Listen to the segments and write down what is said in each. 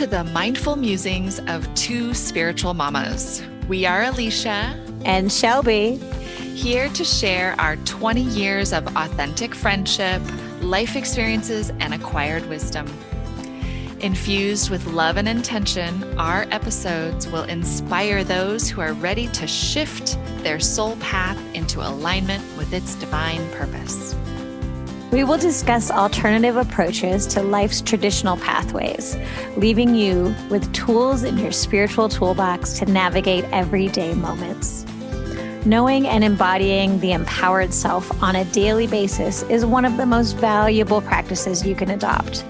to the mindful musings of two spiritual mamas. We are Alicia and Shelby, here to share our 20 years of authentic friendship, life experiences, and acquired wisdom. Infused with love and intention, our episodes will inspire those who are ready to shift their soul path into alignment with its divine purpose. We will discuss alternative approaches to life's traditional pathways, leaving you with tools in your spiritual toolbox to navigate everyday moments. Knowing and embodying the empowered self on a daily basis is one of the most valuable practices you can adopt.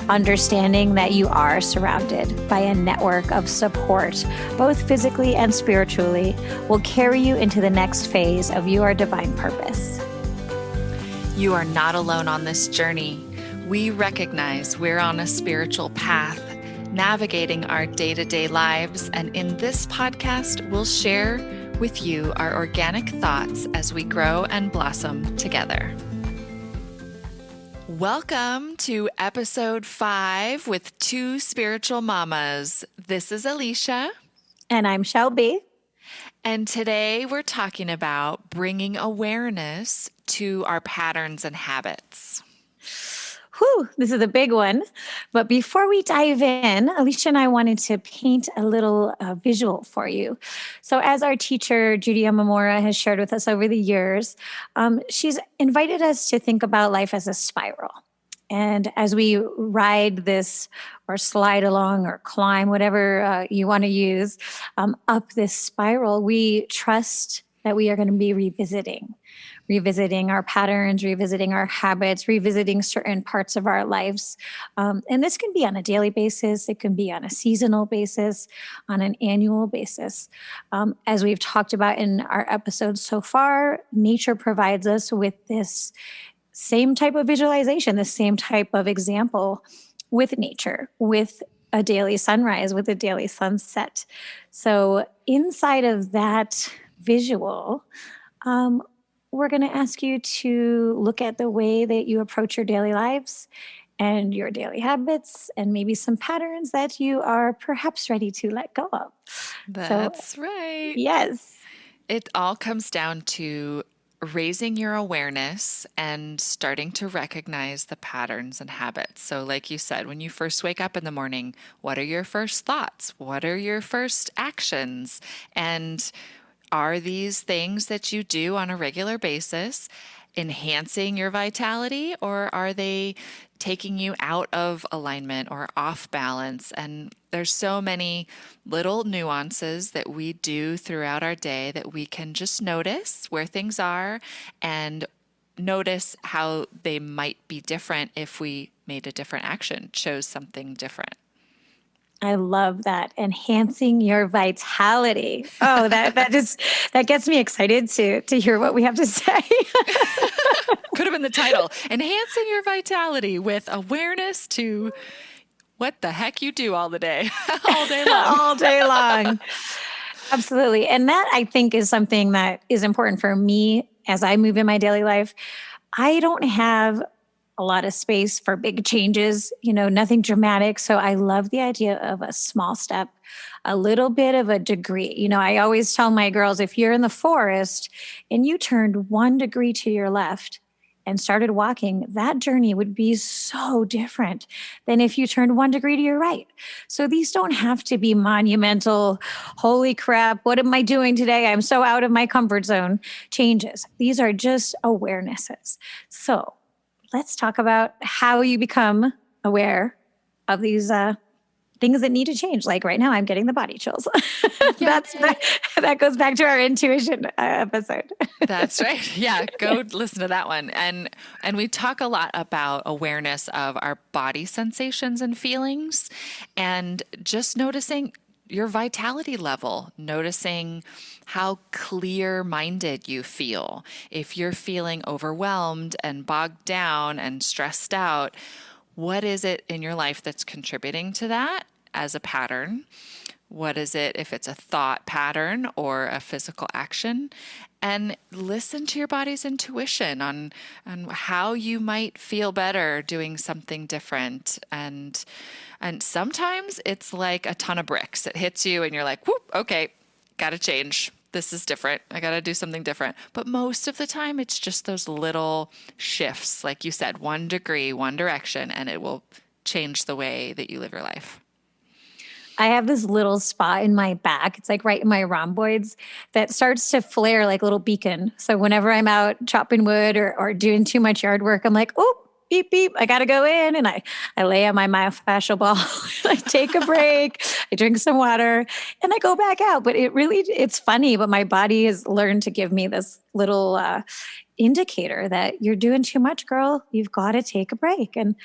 Understanding that you are surrounded by a network of support, both physically and spiritually, will carry you into the next phase of your divine purpose. You are not alone on this journey. We recognize we're on a spiritual path, navigating our day-to-day lives, and in this podcast, we'll share with you our organic thoughts as we grow and blossom together. Welcome to episode 5 with two spiritual mamas. This is Alicia. And I'm Shelby. And today we're talking about bringing awareness to our patterns and habits. Whew, this is a big one. But before we dive in, Alicia and I wanted to paint a little visual for you. So as our teacher, Judy Amamora, has shared with us over the years, she's invited us to think about life as a spiral. And as we ride this or slide along or climb, whatever you want to use, up this spiral, we trust that we are going to be revisiting our patterns, revisiting our habits, revisiting certain parts of our lives. And this can be on a daily basis. It can be on a seasonal basis, on an annual basis. As we've talked about in our episodes so far, nature provides us with this same type of visualization, the same type of example with nature, with a daily sunrise, with a daily sunset. So inside of that visual, we're going to ask you to look at the way that you approach your daily lives and your daily habits and maybe some patterns that you are perhaps ready to let go of. That's right. Yes. It all comes down to raising your awareness and starting to recognize the patterns and habits. So like you said, when you first wake up in the morning, what are your first thoughts? What are your first actions? And are these things that you do on a regular basis enhancing your vitality, or are they taking you out of alignment or off balance? And there's so many little nuances that we do throughout our day that we can just notice where things are and notice how they might be different if we made a different action, chose something different. I love that. Enhancing your vitality. Oh, that gets me excited to hear what we have to say. Could have been the title. Enhancing your vitality with awareness to what the heck you do all the day, all day long. All day long. Absolutely. And that, I think, is something that is important for me as I move in my daily life. I don't have a lot of space for big changes, nothing dramatic. So I love the idea of a small step, a little bit of a degree. I always tell my girls, if you're in the forest and you turned 1 degree to your left and started walking, that journey would be so different than if you turned 1 degree to your right. So these don't have to be monumental, holy crap, what am I doing today? I'm so out of my comfort zone changes. These are just awarenesses. So let's talk about how you become aware of these things that need to change. Like right now, I'm getting the body chills. That goes back to our intuition episode. That's right. Yeah, go listen to that one. And we talk a lot about awareness of our body sensations and feelings, and just noticing your vitality level, noticing how clear-minded you feel. If you're feeling overwhelmed and bogged down and stressed out, what is it in your life that's contributing to that as a pattern? What is it if it's a thought pattern or a physical action? And listen to your body's intuition on how you might feel better doing something different. And sometimes it's like a ton of bricks. It hits you and you're like, whoop, okay, gotta change. This is different. I gotta do something different. But most of the time, it's just those little shifts, like you said, 1 degree, one direction, and it will change the way that you live your life. I have this little spot in my back. It's like right in my rhomboids that starts to flare like a little beacon. So whenever I'm out chopping wood or doing too much yard work, I'm like, oh, beep, beep, I got to go in. And I lay on my myofascial ball. I take a break. I drink some water and I go back out. But it's funny, but my body has learned to give me this little indicator that you're doing too much, girl. You've got to take a break. And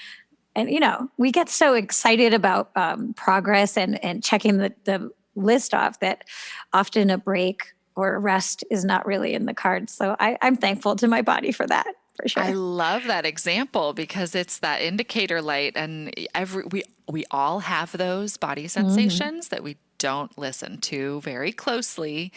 we get so excited about progress and checking the list off that often a break or a rest is not really in the cards. So I'm thankful to my body for that, for I sure. love that example because it's that indicator light, and we all have those body Hmm. sensations that we don't listen to very closely.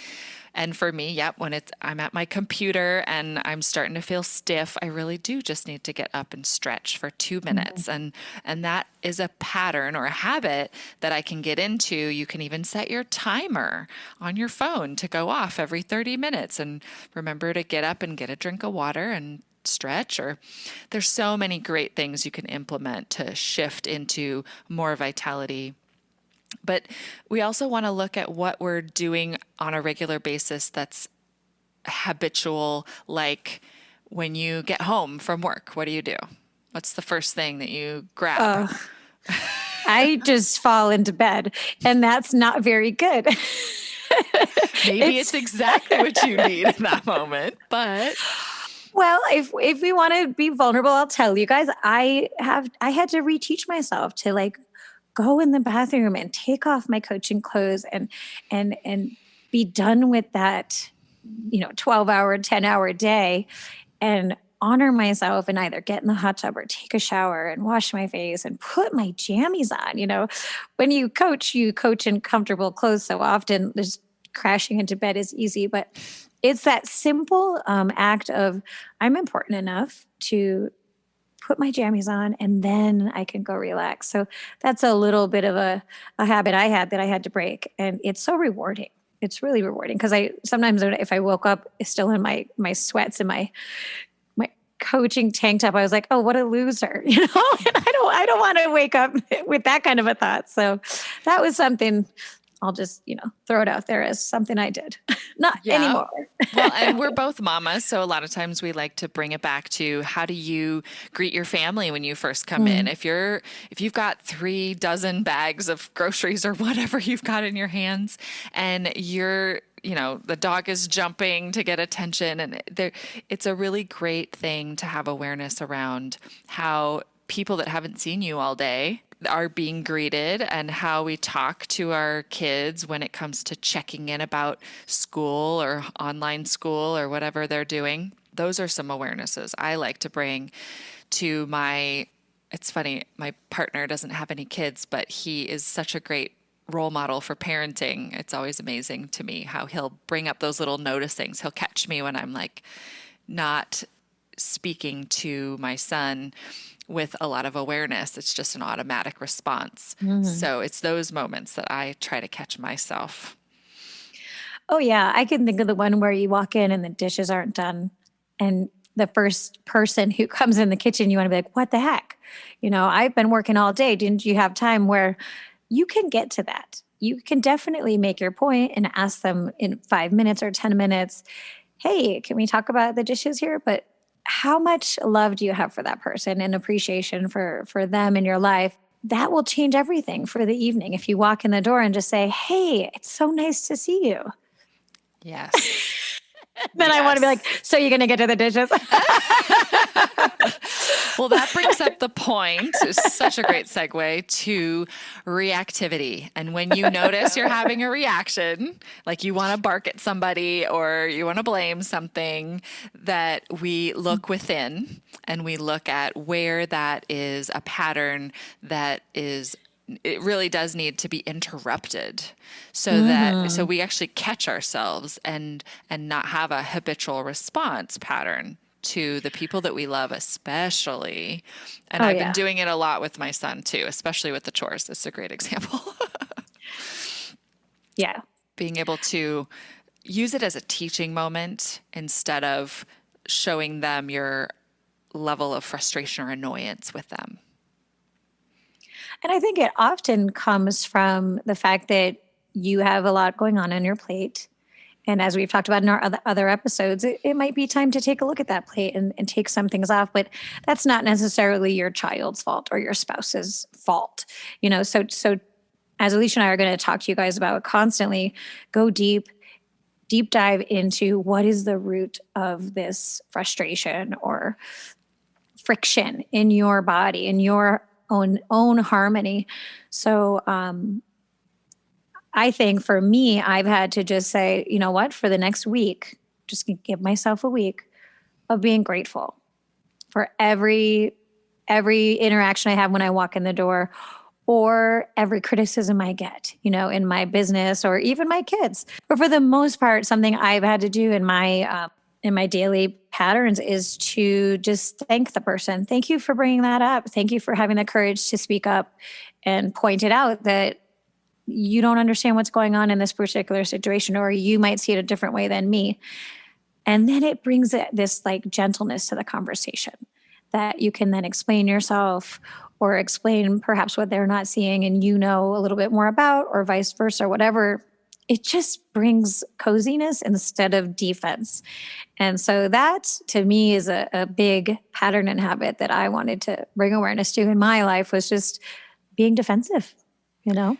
And for me, yep, when I'm at my computer and I'm starting to feel stiff, I really do just need to get up and stretch for 2 minutes. And that is a pattern or a habit that I can get into. You can even set your timer on your phone to go off every 30 minutes and remember to get up and get a drink of water and stretch. Or there's so many great things you can implement to shift into more vitality. But we also want to look at what we're doing on a regular basis that's habitual, like when you get home from work, what do you do? What's the first thing that you grab? Uh, I just fall into bed, and that's not very good. Maybe It's it's exactly what you need in that moment, but Well, if we want to be vulnerable, I'll tell you guys. I had to reteach myself to like go in the bathroom and take off my coaching clothes and be done with that 12-hour, 10-hour day and honor myself and either get in the hot tub or take a shower and wash my face and put my jammies on. When you coach in comfortable clothes so often, just crashing into bed is easy, but it's that simple act of I'm important enough to put my jammies on and then I can go relax. So that's a little bit of a habit I had that I had to break. And it's so rewarding. It's really rewarding because I sometimes if I woke up still in my sweats and my coaching tank top, I was like, oh, what a loser, and I don't want to wake up with that kind of a thought. So that was something I'll just, throw it out there as something I did. Not yeah. anymore. Well, and we're both mamas, so a lot of times we like to bring it back to how do you greet your family when you first come in? Mm. If you've got 3 dozen bags of groceries or whatever you've got in your hands, and the dog is jumping to get attention, and it's a really great thing to have awareness around how people that haven't seen you all day are being greeted and how we talk to our kids when it comes to checking in about school or online school or whatever they're doing. Those are some awarenesses I like to bring to it's funny, my partner doesn't have any kids, but he is such a great role model for parenting. It's always amazing to me how he'll bring up those little noticings. He'll catch me when I'm like not speaking to my son with a lot of awareness. It's just an automatic response. Mhm. So it's those moments that I try to catch myself. Oh, yeah. I can think of the one where you walk in and the dishes aren't done. And the first person who comes in the kitchen, you want to be like, what the heck? I've been working all day. Didn't you have time where you can get to that? You can definitely make your point and ask them in 5 minutes or 10 minutes, hey, can we talk about the dishes here? But how much love do you have for that person and appreciation for them in your life? That will change everything for the evening. If you walk in the door and just say, hey, it's so nice to see you. Yes. Then I want to be like, Yes. so you're going to get to the dishes? Well, that brings up the point. It's such a great segue to reactivity. And when you notice you're having a reaction, like you want to bark at somebody or you want to blame something, that we look within and we look at where that is a pattern that is it really does need to be interrupted so Mm-hmm. we actually catch ourselves and not have a habitual response pattern to the people that we love, especially. And Oh, I've been yeah. doing it a lot with my son too, especially with the chores. It's a great example. Yeah. Being able to use it as a teaching moment instead of showing them your level of frustration or annoyance with them. And I think it often comes from the fact that you have a lot going on your plate. And as we've talked about in our other episodes, it might be time to take a look at that plate and take some things off. But that's not necessarily your child's fault or your spouse's fault. So as Alicia and I are going to talk to you guys about constantly, go deep dive into what is the root of this frustration or friction in your body, in your own harmony. So I think for me, I've had to just say, you know what, for the next week, just give myself a week of being grateful for every interaction I have when I walk in the door, or every criticism I get, in my business or even my kids. But for the most part, something I've had to do in my daily patterns is to just thank the person. Thank you for bringing that up. Thank you for having the courage to speak up and point it out that you don't understand what's going on in this particular situation, or you might see it a different way than me. And then it brings this like gentleness to the conversation that you can then explain yourself or explain perhaps what they're not seeing and a little bit more about, or vice versa, whatever. It just brings coziness instead of defense. And so that to me is a big pattern and habit that I wanted to bring awareness to in my life, was just being defensive, you know?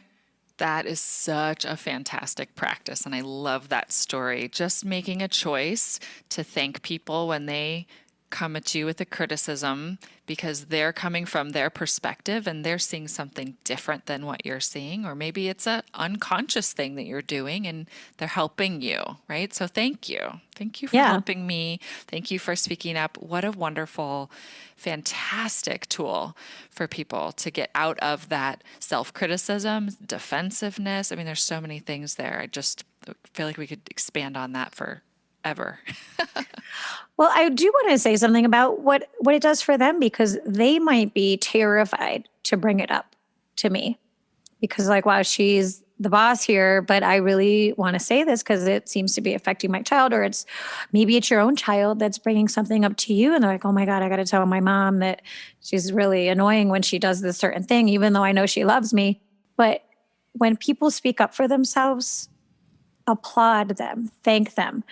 That is such a fantastic practice. And I love that story. Just making a choice to thank people when they come at you with a criticism, because they're coming from their perspective and they're seeing something different than what you're seeing. Or maybe it's an unconscious thing that you're doing and they're helping you, right? So thank you. Thank you for Yeah. helping me. Thank you for speaking up. What a wonderful, fantastic tool for people to get out of that self criticism, defensiveness. I mean, there's so many things there. I just feel like we could expand on that forever. Well, I do want to say something about what it does for them, because they might be terrified to bring it up to me, because like, wow, she's the boss here, but I really want to say this because it seems to be affecting my child, or maybe it's your own child that's bringing something up to you and they're like, oh my God, I got to tell my mom that she's really annoying when she does this certain thing, even though I know she loves me. But when people speak up for themselves, applaud them, thank them.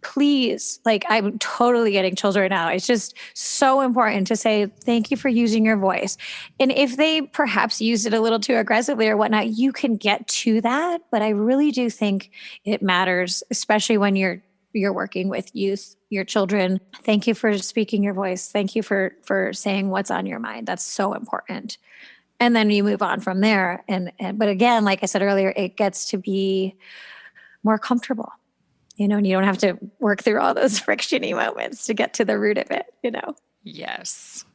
Please, like, I'm totally getting chills right now. It's just so important to say thank you for using your voice. And if they perhaps used it a little too aggressively or whatnot, you can get to that. But I really do think it matters, especially when you're working with youth, your children. Thank you for speaking your voice. Thank you for saying what's on your mind. That's so important. And then you move on from there. And but again, like I said earlier, it gets to be more comfortable, and you don't have to work through all those frictiony moments to get to the root of it. Yes.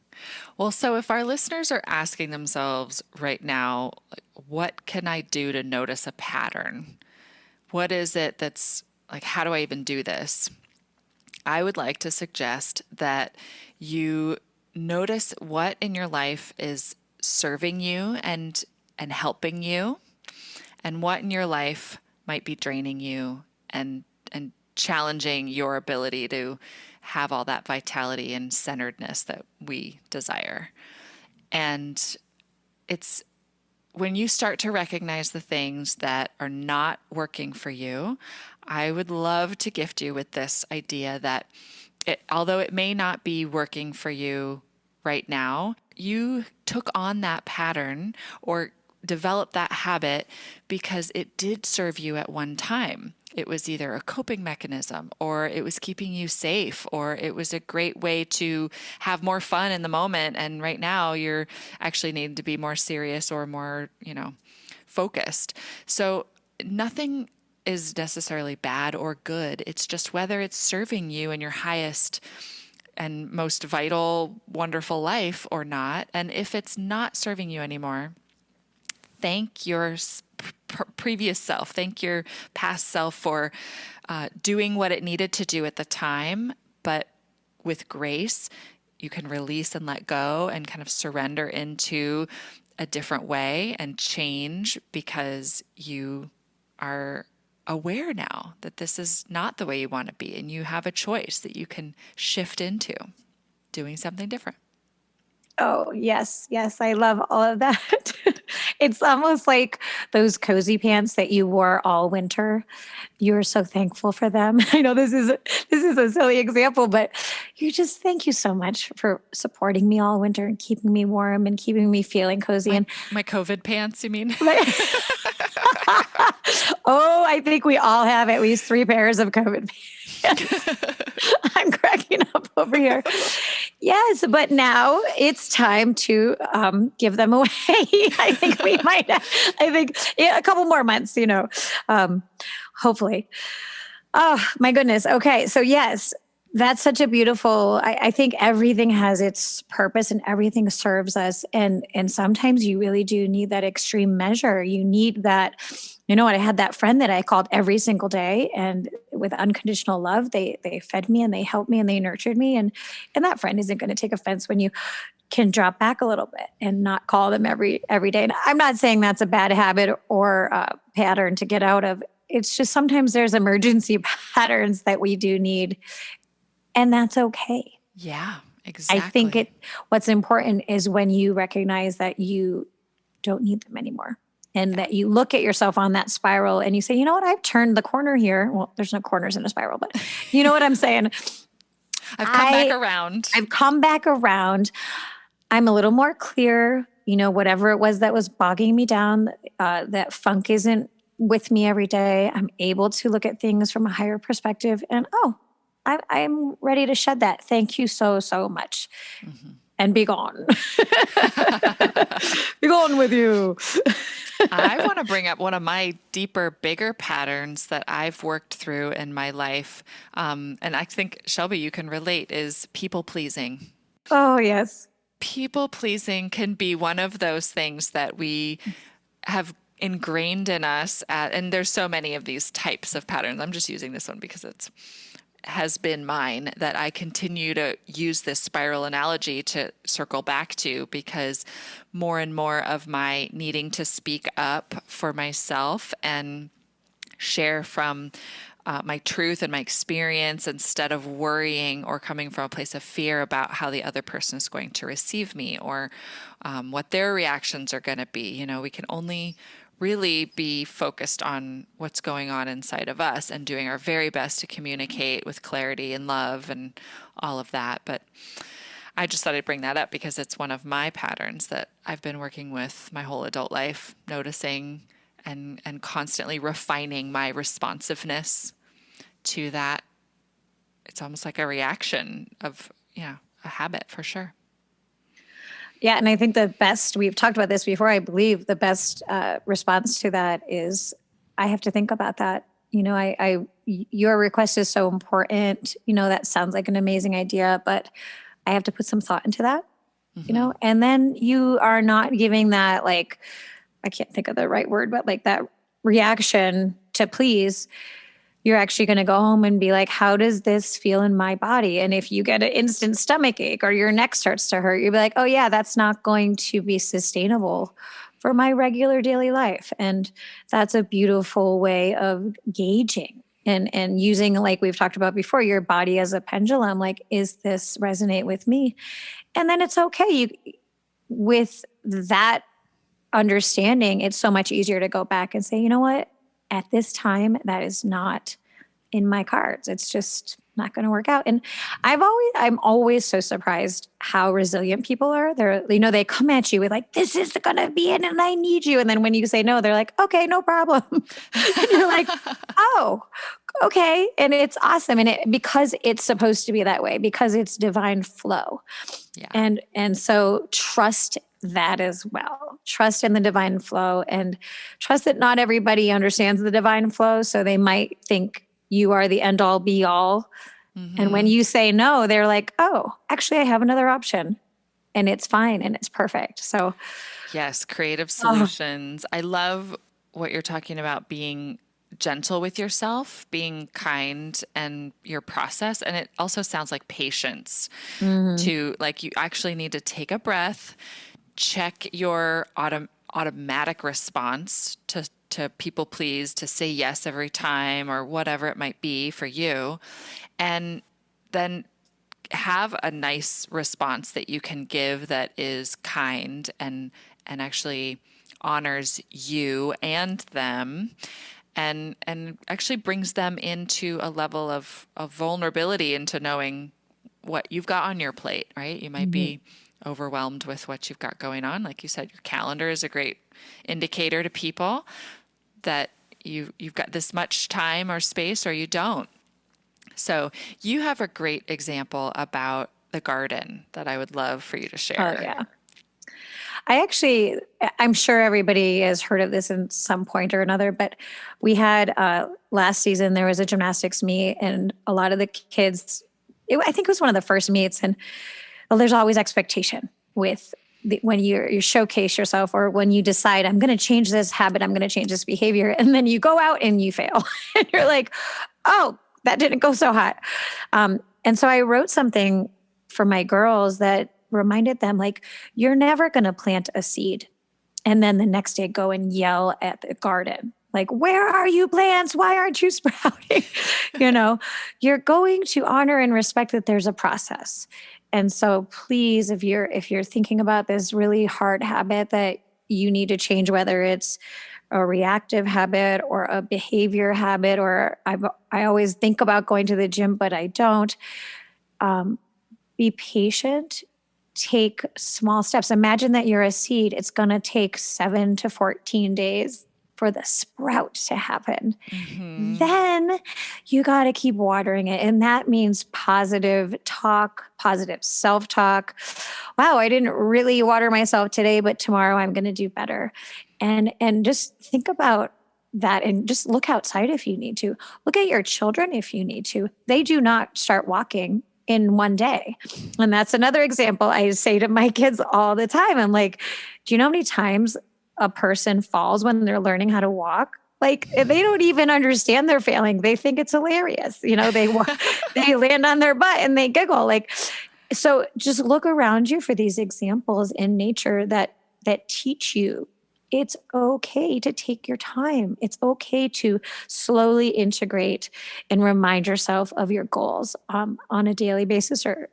Well, so if our listeners are asking themselves right now, like, what can I do to notice a pattern? What is it that's like, how do I even do this? I would like to suggest that you notice what in your life is serving you and helping you, and what in your life might be draining you and challenging your ability to have all that vitality and centeredness that we desire. And it's when you start to recognize the things that are not working for you, I would love to gift you with this idea that although it may not be working for you right now, you took on that pattern or developed that habit because it did serve you at one time. It was either a coping mechanism, or it was keeping you safe, or it was a great way to have more fun in the moment. And right now you're actually needing to be more serious or more, focused. So nothing is necessarily bad or good. It's just whether it's serving you in your highest and most vital, wonderful life or not. And if it's not serving you anymore, thank your previous self, thank your past self for doing what it needed to do at the time, but with grace, you can release and let go and kind of surrender into a different way and change because you are aware now that this is not the way you want to be, and you have a choice that you can shift into doing something different. Oh, yes. Yes. I love all of that. It's almost like those cozy pants that you wore all winter. You were so thankful for them. I know this is a silly example, but you just thank you so much for supporting me all winter and keeping me warm and keeping me feeling cozy. My And my COVID pants, you mean? oh, I think we all have at least 3 pairs of COVID pants. I'm cracking up over here. Yes, but now it's time to give them away. I think we might. I think yeah, a couple more months. Um, hopefully. Oh my goodness. Okay, so yes, that's such a beautiful. I think everything has its purpose and everything serves us, and sometimes you really do need that extreme measure. You need that. You know what? I had that friend that I called every single day, and with unconditional love, they fed me and they helped me and they nurtured me, and that friend isn't going to take offense when you can drop back a little bit and not call them every day. And I'm not saying that's a bad habit or a pattern to get out of. It's just sometimes there's emergency patterns that we do need, and that's okay. Yeah, I think exactly. what's important is when you recognize that you don't need them anymore and Yeah. that you look at yourself on that spiral and you say, you know what, I've turned the corner here. Well, there's no corners in a spiral, but you know what I'm saying? I've come back I around. I've come back around. I'm a little more clear, whatever it was that was bogging me down, that funk isn't with me every day. I'm able to look at things from a higher perspective and, oh, I'm ready to shed that. Thank you so, so much. Mhm. And be gone. Be gone with you. I want to bring up one of my deeper, bigger patterns that I've worked through in my life. And I think, Shelby, you can relate, is people pleasing. Oh, yes. People pleasing can be one of those things that we have ingrained in us and there's so many of these types of patterns. I'm just using this one because it's has been mine that I continue to use this spiral analogy to circle back to because more and more of my needing to speak up for myself and share from my truth and my experience instead of worrying or coming from a place of fear about how the other person is going to receive me or what their reactions are going to be. We can only really be focused on what's going on inside of us and doing our very best to communicate with clarity and love and all of that. But I just thought I'd bring that up because it's one of my patterns that I've been working with my whole adult life, noticing and constantly refining my responsiveness to that. It's almost like a reaction of, a habit for sure. Yeah. And I think we've talked about this before, I believe the best response to that is I have to think about that. Your request is so important. That sounds like an amazing idea, but I have to put some thought into that, Mm-hmm. and then you are not giving that, like, I can't think of the right word, but like that reaction to please. You're actually going to go home and be like, how does this feel in my body? And if you get an instant stomach ache or your neck starts to hurt, you'll be like, oh, yeah, that's not going to be sustainable for my regular daily life. And that's a beautiful way of gauging and using, like we've talked about before, your body as a pendulum. Like, is this resonate with me? And then it's okay. With that understanding, it's so much easier to go back and say, you know what? At this time, that is not in my cards. It's just not going to work out. And I'm always so surprised how resilient people are. They come at you with like, this is going to be it and I need you. And then when you say no, they're like, okay, no problem. And you're like, oh, okay. And it's awesome. And because it's supposed to be that way, because it's divine flow. Yeah. And so trust that as well. Trust in the divine flow and trust that not everybody understands the divine flow. So they might think you are the end all be all. And when Mm-hmm. you say no, they're like, oh, actually, I have another option. and it's fine and it's perfect. So, Yes, creative oh, solutions. I love what you're talking about, being gentle with yourself, being kind and your process. And it also sounds like patience mhm. to like you actually need to take a breath, check your automatic response to people please, to say yes every time or whatever it might be for you. And then have a nice response that you can give that is kind and actually honors you and them and actually brings them into a level of vulnerability into knowing what you've got on your plate, right? You might Mhm. be overwhelmed with what you've got going on. Like you said, your calendar is a great indicator to people that you've got this much time or space or you don't. So you have a great example about the garden that I would love for you to Oh share. yeah. I'm sure everybody has heard of this in some point or another, but we had last season, there was a gymnastics meet, and a lot of the kids, I think it was one of the first meets. And well, there's always expectation with when you showcase yourself or when you decide, I'm going to change this habit, I'm going to change this behavior. And then you go out and you fail. And you're like, oh, that didn't go so hot. And so I wrote something for my girls that reminded them, like, you're never going to plant a seed and then the next day go and yell at the garden. Like, where are you, plants? Why aren't you sprouting? you know, you're going to honor and respect that there's a process. And so please, if you're thinking about this really hard habit that you need to change, whether it's a reactive habit or a behavior habit, or I always think about going to the gym, but I don't. Um, be patient, take small steps. Imagine that you're a seed. It's going to take 7 to 14 days for the sprout to happen. Mm-hmm. Then you got to keep watering it. And that means positive talk, positive self talk. Wow, I didn't really water myself today, but tomorrow I'm going to do better. And just think about that and just look outside if you need to. Look at your children if you need to. They do not start walking in one day. And that's another example I say to my kids all the time. I'm like, do you know how many times a person falls when they're learning how to walk? Like they don't even understand they're failing. They think it's hilarious. They land on their butt and they giggle. Like, so just look around you for these examples in nature that teach you it's okay to take your time. It's okay to slowly integrate and remind yourself of your goals on a daily basis or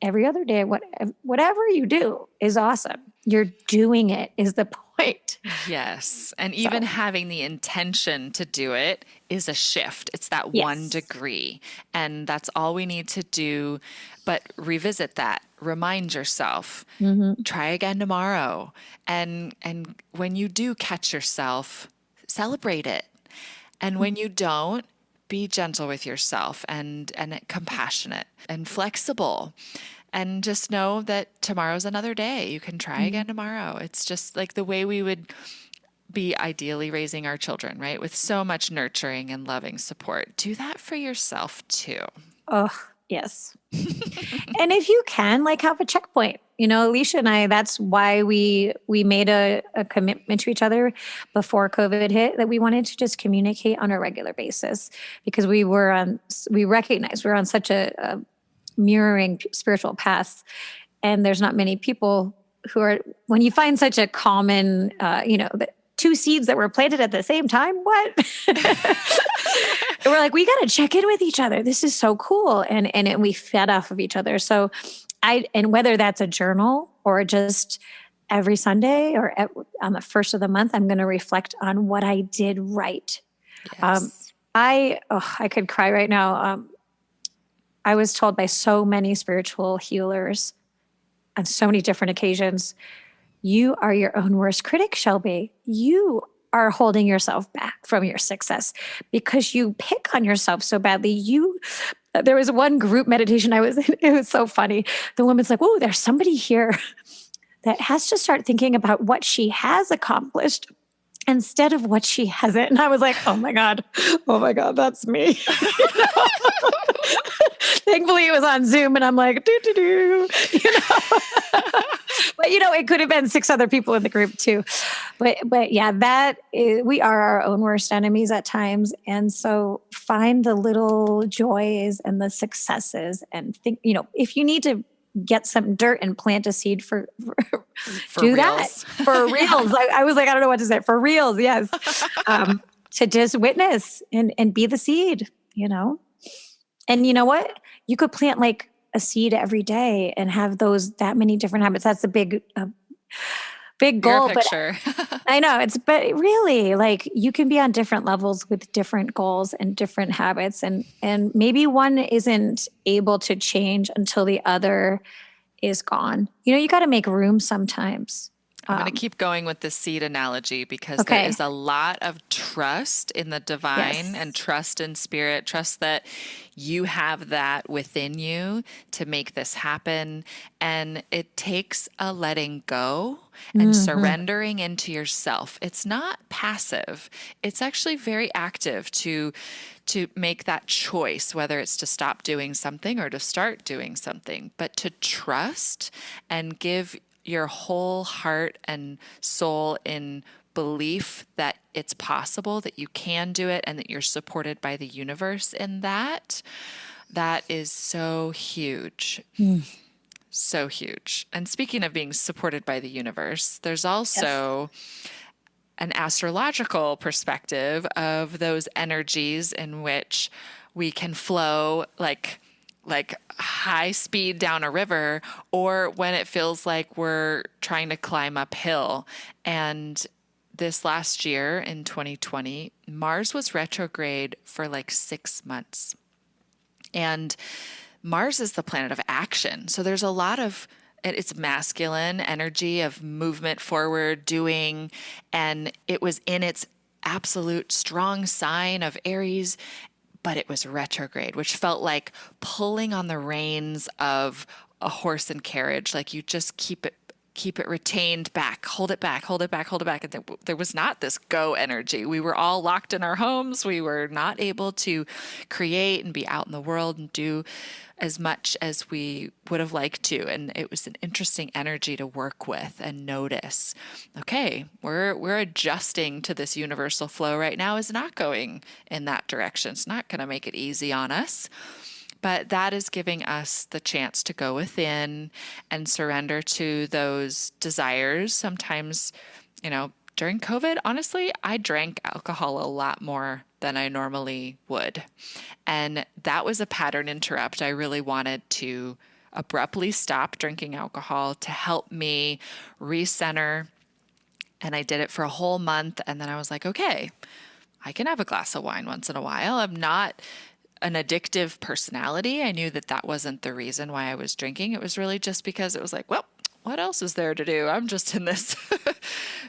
every other day. Whatever you do is awesome. You're doing it is the point. Yes. And even So, having the intention to do it is a shift. It's that one yes. degree. And that's all we need to do. But revisit that. Remind yourself. Hmm. Try again tomorrow. And when you do catch yourself, celebrate it. And when you don't, be gentle with yourself and compassionate and flexible. And just know that tomorrow's another day. You can try again tomorrow. It's just like the way we would be ideally raising our children, right? With so much nurturing and loving support. Do that for yourself too. Oh, yes. And if you can, like, have a checkpoint. Alicia and I, that's why we made a commitment to each other before COVID hit, that we wanted to just communicate on a regular basis, because we recognized we're on such a mirroring spiritual path, and there's not many people who are, when you find such a common, the two seeds that were planted at the same time, what? We're like, we got to check in with each other. This is so cool. And we fed off of each other. So and whether that's a journal or just every Sunday or on the first of the month, I'm going to reflect on what I did right. Um, Yes. I could cry right now. I was told by so many spiritual healers on so many different occasions, you are your own worst critic, Shelby. You are holding yourself back from your success because you pick on yourself so badly. There was one group meditation I was in. It was so funny. The woman's like, "Oh, there's somebody here that has to start thinking about what she has accomplished instead of what she hasn't. And I was like, oh my God, that's me. Thankfully, it was on Zoom, and I'm like, But it could have been 6 other people in the group too. But yeah, we are our own worst enemies at times, and so find the little joys and the successes, and think, if you need to get some dirt and plant a seed For do that reals. for Yeah. reals. I was like, I don't know what to say, for reals. Yes. To just witness and be the seed, and you know what? You could plant like a seed every day and have that many different habits. That's a big Your goal, but picture. I know but really, like, you can be on different levels with different goals and different habits, and maybe one isn't able to change until the other is gone. You got to make room sometimes. I'm going to keep going with the seed analogy because there Okay. is a lot of trust in the divine and Yes. trust in spirit, trust that you have that within you to make this happen. And it takes a letting go and Hmm. surrendering into yourself. It's not passive. It's actually very active to make that choice, whether it's to stop doing something or to start doing something, but to trust and give your whole heart and soul in belief that it's possible, that you can do it, and that you're supported by the universe in that. That is so huge. Mm. So huge. And speaking of being supported by the universe, there's Yes. also an astrological perspective of those energies in which we can flow like high speed down a river, or when it feels like we're trying to climb uphill. And this last year in 2020, Mars was retrograde for like 6 months. And Mars is the planet of action. So there's a lot of it's masculine energy of movement forward, doing, and it was in its absolute strong sign of Aries, but it was retrograde, which felt like pulling on the reins of a horse and carriage. Like you just keep it retained back, hold it back, hold it back, hold it back. And there was not this go energy. We were all locked in our homes. We were not able to create and be out in the world and do as much as we would have liked to. And it was an interesting energy to work with and notice. Okay, we're adjusting to this universal flow right now is not going in that direction. It's not going to make it easy on us. But that is giving us the chance to go within and surrender to those desires. Sometimes, during COVID, honestly, I drank alcohol a lot more than I normally would. And that was a pattern interrupt. I really wanted to abruptly stop drinking alcohol to help me recenter. And I did it for a whole month. And then I was like, okay, I can have a glass of wine once in a while. I'm not an addictive personality. I knew that that wasn't the reason why I was drinking. It was really just because it was like, well, what else is there to do? I'm just in this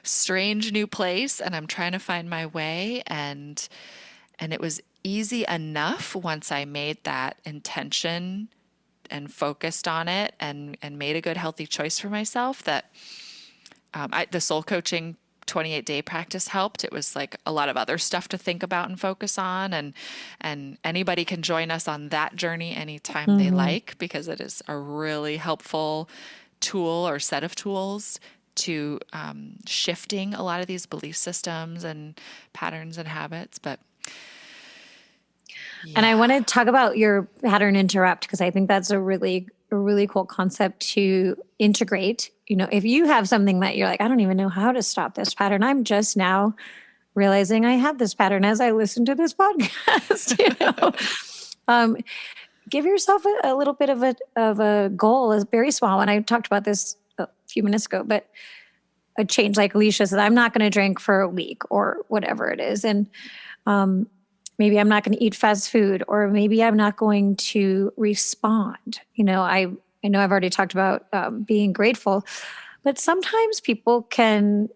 strange new place and I'm trying to find my way, and it was easy enough once I made that intention and focused on it and made a good healthy choice for myself that the soul coaching 28-day practice helped. It was like a lot of other stuff to think about and focus on, and anybody can join us on that journey anytime they Hmm. like, because it is a really helpful tool or set of tools to shifting a lot of these belief systems and patterns and habits. But And I yeah. want to talk about your pattern interrupt, because I think that's a really cool concept to integrate. If you have something that you're like, I don't even know how to stop this pattern. I'm just now realizing I have this pattern as I listen to this podcast. um, give yourself a little bit of a goal, a very small one. I talked about this a few minutes ago, but a change, like Alicia said, I'm not going to drink for a week or whatever it is. And um, maybe I'm not going to eat fast food, or maybe I'm not going to respond. I know I've already talked about being grateful, but sometimes people can,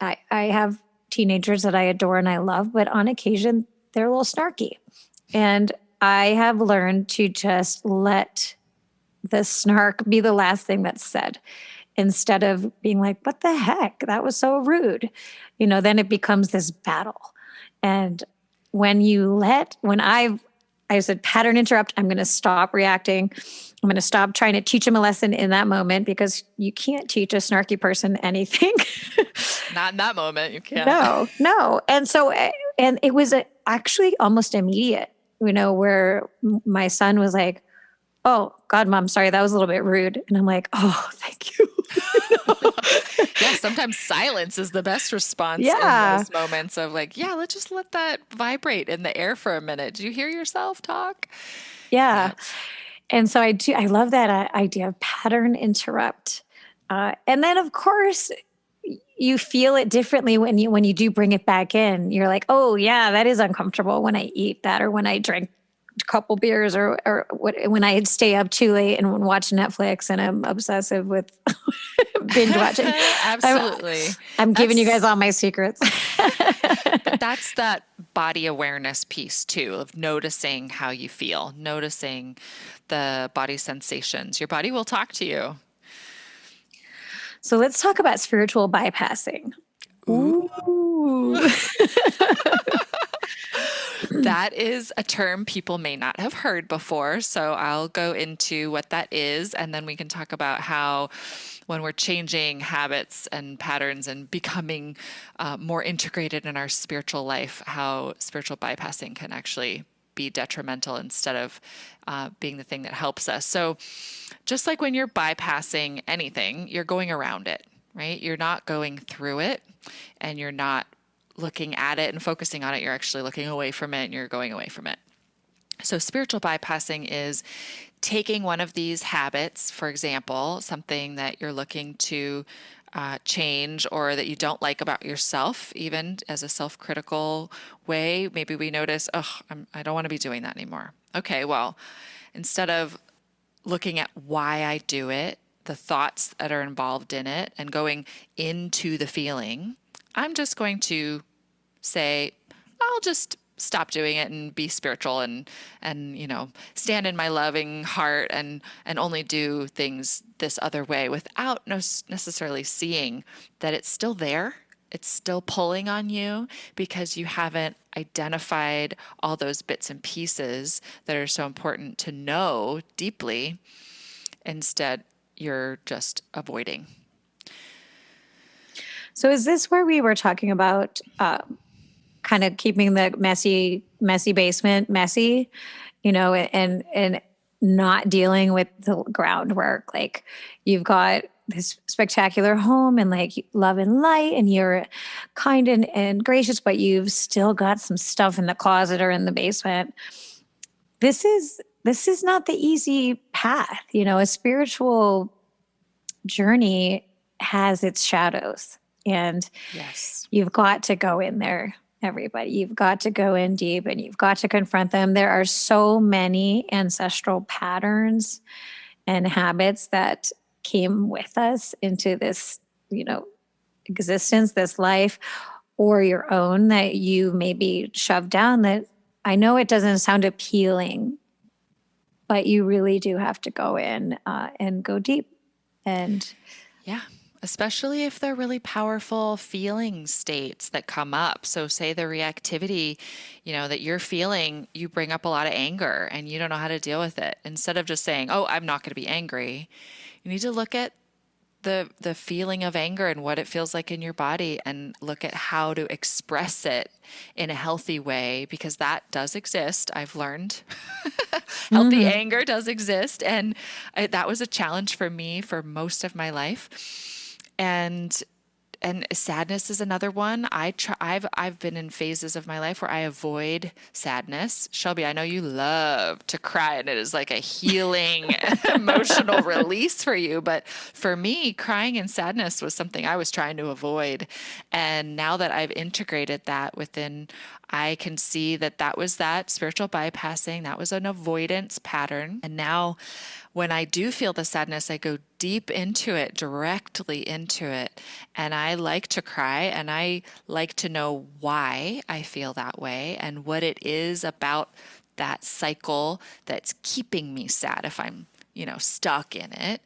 I have teenagers that I adore and I love, but on occasion they're a little snarky. And I have learned to just let the snark be the last thing that's said. instead of being like, what the heck? That was so rude. Then it becomes this battle. And when I said pattern interrupt, I'm going to stop reacting. I'm going to stop trying to teach him a lesson in that moment, because you can't teach a snarky person anything. Not in that moment, you can't. No, no. And it was actually almost immediate, where my son was like, oh, God, Mom, sorry, that was a little bit rude. And I'm like, oh, thank you. Yeah, sometimes silence is the best response in Yeah. those moments of like, yeah, let's just let that vibrate in the air for a minute. Do you hear yourself talk? Yeah. Yeah. And so I love that idea of pattern interrupt. And then, of course, you feel it differently when you do bring it back in. You're like, oh yeah, that is uncomfortable when I eat that, or when I drink a couple beers, or when I stay up too late and watch Netflix and I'm obsessive with binge watching. I'm, Absolutely. I'm giving you That's guys all my secrets. But that's that body awareness piece too, of noticing how you feel, noticing the body sensations. Your body will talk to you. So let's talk about spiritual bypassing. Ooh. That is a term people may not have heard before. So I'll go into what that is, and then we can talk about how, when we're changing habits and patterns and becoming more integrated in our spiritual life, how spiritual bypassing can actually be detrimental instead of being the thing that helps us. So, just like when you're bypassing anything, you're going around it, right? You're not going through it, and you're not looking at it and focusing on it. You're actually looking away from it, and you're going away from it. So, spiritual bypassing is taking one of these habits, for example, something that you're looking to change or that you don't like about yourself, even as a self critical way. Maybe we notice, oh, I don't want to be doing that anymore. Okay, well, instead of looking at why I do it, the thoughts that are involved in it, and going into the feeling, I'm just going to say, I'll just stop doing it and be spiritual, and stand in my loving heart, and only do things this other way, without necessarily seeing that it's still there. It's still pulling on you because you haven't identified all those bits and pieces that are so important to know deeply. Instead, you're just avoiding. So is this where we were talking about kind of keeping the messy basement messy, and not dealing with the groundwork? Like, you've got this spectacular home and like love and light, and you're kind and gracious, but you've still got some stuff in the closet or in the basement. This is not the easy path. A spiritual journey has its shadows, and Yes. you've got to go in there, everybody. You've got to go in deep, and you've got to confront them. There are so many ancestral patterns and habits that came with us into this, existence, this life, or your own, that you maybe shoved down. That, I know it doesn't sound appealing, but you really do have to go in and go deep. And Yeah. Especially if they're really powerful feeling states that come up. So, say the reactivity, that you're feeling, you bring up a lot of anger and you don't know how to deal with it. Instead of just saying, oh, I'm not going to be angry, you need to look at the feeling of anger and what it feels like in your body, and look at how to express it in a healthy way, because that does exist. I've learned healthy mhm. anger does exist, and that was a challenge for me for most of my life. And sadness is another one. I've been in phases of my life where I avoid sadness. Shelby, I know you love to cry, and it is like a healing emotional release for you. But for me, crying and sadness was something I was trying to avoid. And now that I've integrated that within, I can see that that was that spiritual bypassing. That was an avoidance pattern. And now, when I do feel the sadness, I go deep into it, directly into it. And I like to cry, and I like to know why I feel that way and what it is about that cycle that's keeping me sad if I'm, stuck in it.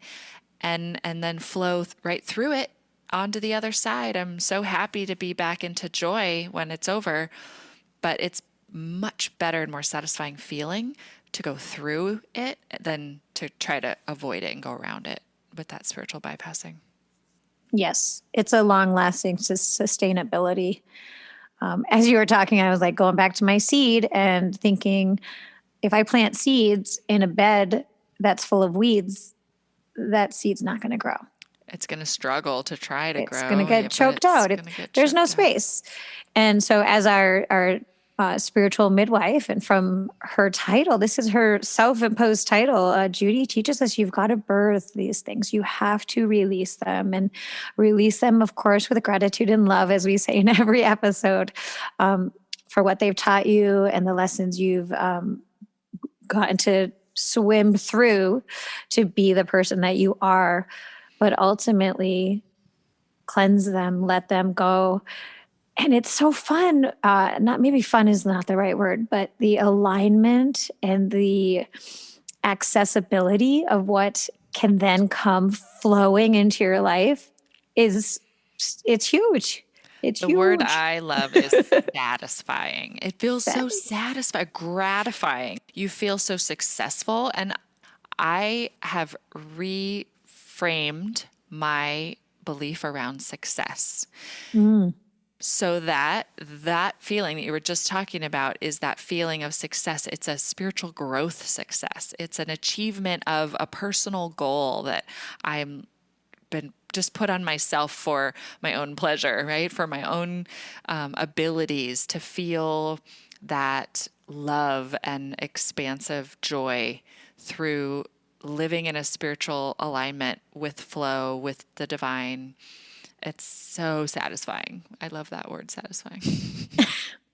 and then flow right through it onto the other side. I'm so happy to be back into joy when it's over, but it's much better and more satisfying feeling to go through it than to try to avoid it and go around it with that spiritual bypassing. Yes, it's a long-lasting sustainability. As you were talking, I was like going back to my seed and thinking, if I plant seeds in a bed that's full of weeds, that seed's not going to grow. It's going to struggle to try to It's going to grow. get choked out. There's no space. And so, as our spiritual midwife, and from her title, this is her self-imposed title, Judy teaches us you've got to birth these things. You have to release them, and release them, of course, with gratitude and love, as we say in every episode, for what they've taught you and the lessons you've gotten to swim through to be the person that you are. But ultimately, cleanse them, let them go. And it's so fun. Not maybe fun is not the right word, but the alignment and the accessibility of what can then come flowing into your life it's huge. It's The huge. word I love is satisfying. It feels so satisfying, gratifying. You feel so successful. And I have reframed my belief around success. So that feeling that you were just talking about is that feeling of success. It's a spiritual growth success. It's an achievement of a personal goal that I'm been just put on myself for my own pleasure, right? For my own abilities to feel that love and expansive joy through living in a spiritual alignment with flow, with the divine. It's so satisfying. I love that word, satisfying.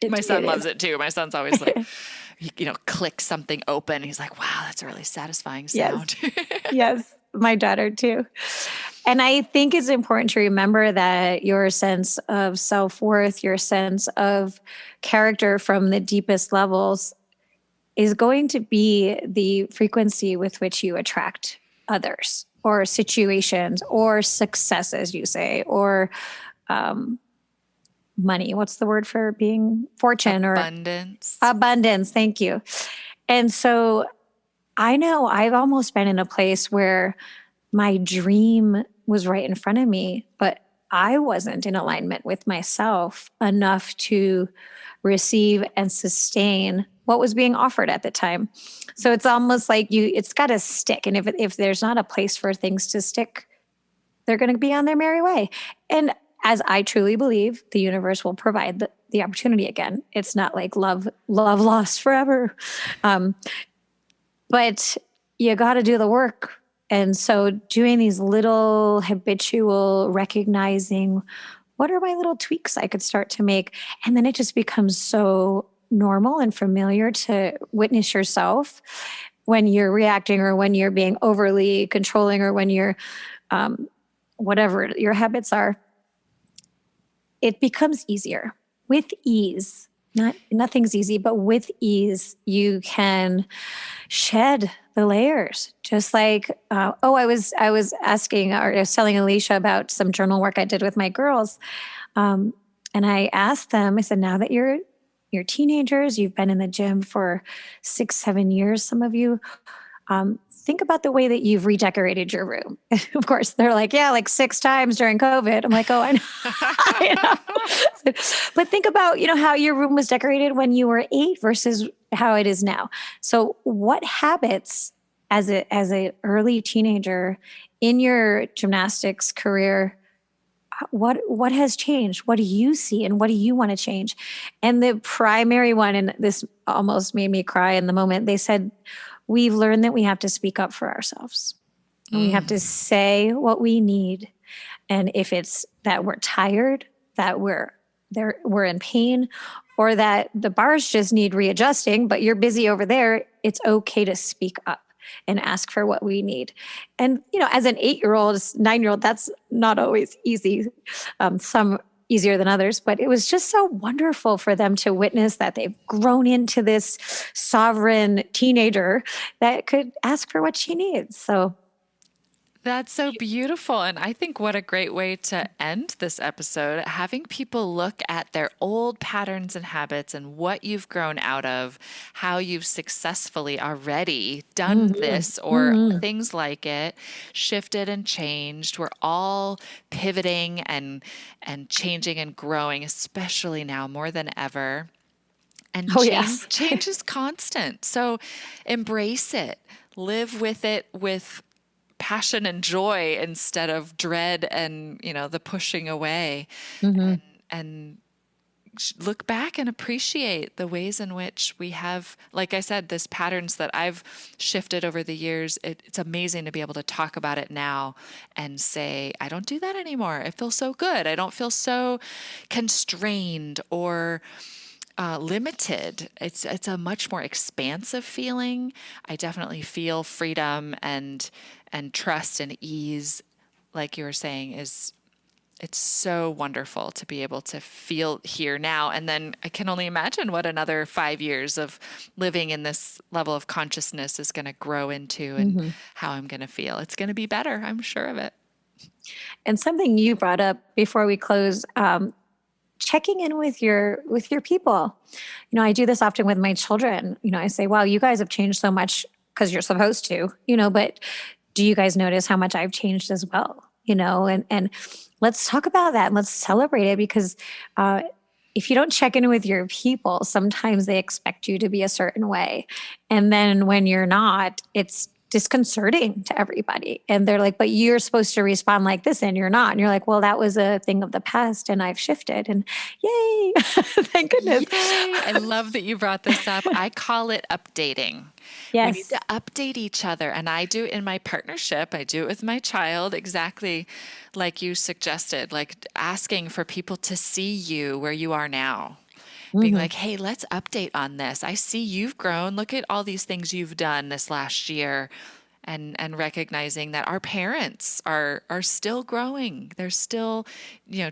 My son loves it too. My son's always like, click something open. He's like, wow, that's a really satisfying sound. Yes. Yes, my daughter too. And I think it's important to remember that your sense of self-worth, your sense of character from the deepest levels is going to be the frequency with which you attract others or situations or success, as you say, or money. What's the word for being fortune? Abundance. Or abundance. Thank you. And so I know I've almost been in a place where my dream was right in front of me, but I wasn't in alignment with myself enough to receive and sustain what was being offered at the time. So it's almost like it's got to stick. And if there's not a place for things to stick, they're going to be on their merry way. And as I truly believe, the universe will provide the opportunity again. It's not like love lost forever. But you got to do the work. And so doing these little habitual recognizing, what are my little tweaks I could start to make? And then it just becomes so normal and familiar to witness yourself when you're reacting or when you're being overly controlling or when you're whatever your habits are. It becomes easier with ease. Nothing's easy, but with ease, you can shed the layers. Just like, I was asking, or I was telling Alicia about some journal work I did with my girls. And I asked them, I said, now that you're teenagers, you've been in the gym for 6-7 years, some of you, think about the way that you've redecorated your room. Of course, they're like, yeah, like 6 times during COVID. I'm like, oh, I know. I know. But think about, how your room was decorated when you were 8 versus how it is now. So what habits as a early teenager in your gymnastics career, what has changed? What do you see and what do you want to change? And the primary one, and this almost made me cry in the moment, they said, we've learned that we have to speak up for ourselves. And we have to say what we need. And if it's that we're tired, that we're in pain, or that the bars just need readjusting, but you're busy over there, it's okay to speak up and ask for what we need. And, as an 8-year-old, 9-year-old, that's not always easy. Some easier than others, but it was just so wonderful for them to witness that they've grown into this sovereign teenager that could ask for what she needs. So That's so beautiful. And I think what a great way to end this episode, having people look at their old patterns and habits and what you've grown out of, how you've successfully already done Mhm. this or Mhm. things like it, shifted and changed. We're all pivoting and changing and growing, especially now more than ever. And Oh, yes. change is constant. So embrace it. Live with it with passion and joy instead of dread and, the pushing away. Mhm. And look back and appreciate the ways in which we have, like I said, this patterns that I've shifted over the years. It's amazing to be able to talk about it now and say, I don't do that anymore. It feels so good. I don't feel so constrained or limited. It's a much more expansive feeling. I definitely feel freedom and trust and ease, like you were saying, is it's so wonderful to be able to feel here now. And then I can only imagine what another 5 years of living in this level of consciousness is going to grow into and Mhm. how I'm going to feel. It's going to be better. I'm sure of it. And something you brought up before we close, checking in with your people. I do this often with my children. I say, "Wow, you guys have changed so much because you're supposed to," but do you guys notice how much I've changed as well? And let's talk about that and let's celebrate it because uh, if you don't check in with your people, sometimes they expect you to be a certain way. And then when you're not, it's disconcerting to everybody. And they're like, but you're supposed to respond like this and you're not. And you're like, well, that was a thing of the past and I've shifted. And yay, thank goodness. Yay! I love that you brought this up. I call it updating. We need to Yes. update each other. And I do it in my partnership. I do it with my child, exactly like you suggested, like asking for people to see you where you are now. Being Hmm. like, hey, let's update on this. I see you've grown. Look at all these things you've done this last year. And recognizing that our parents are still growing. They're still,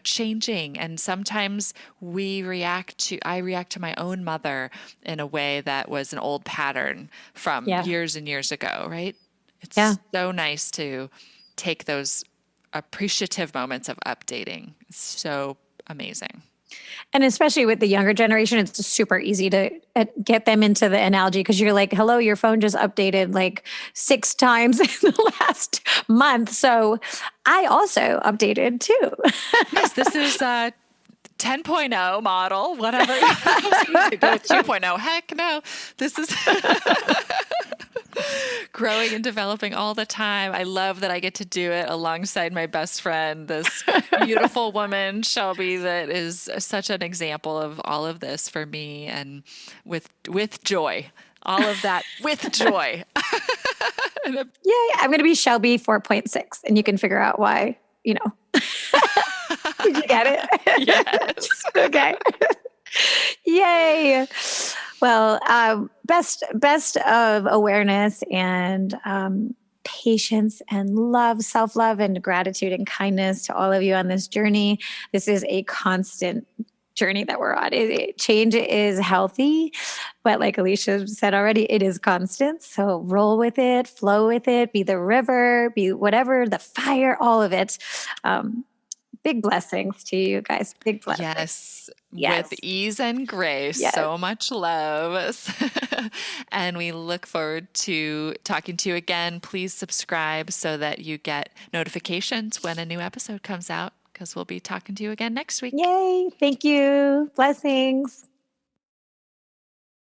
changing. And sometimes I react to my own mother in a way that was an old pattern from Yeah. years and years ago, right? Yeah. It's so nice to take those appreciative moments of updating. It's so amazing. And especially with the younger generation, it's super easy to get them into the analogy because you're like, hello, your phone just updated like 6 times in the last month. So I also updated too. Yes, this is 10.0 model, whatever. I was going to go with 2.0. Heck no. This is growing and developing all the time. I love that I get to do it alongside my best friend, this beautiful woman, Shelby, that is such an example of all of this for me and with joy. All of that with joy. Yay. I'm going to be Shelby 4.6 and you can figure out why, Did you get it? Yes. Okay. Yay. Well, best of awareness and patience and love, self love, and gratitude and kindness to all of you on this journey. This is a constant journey that we're on. Change is healthy, but like Alicia said already, it is constant. So roll with it, flow with it, be the river, be whatever, the fire, all of it. Big blessings to you guys. Big blessings. Yes, with Yes. ease and grace. Yes. So much love. And we look forward to talking to you again. Please subscribe so that you get notifications when a new episode comes out because we'll be talking to you again next week. Yay. Thank you. Blessings.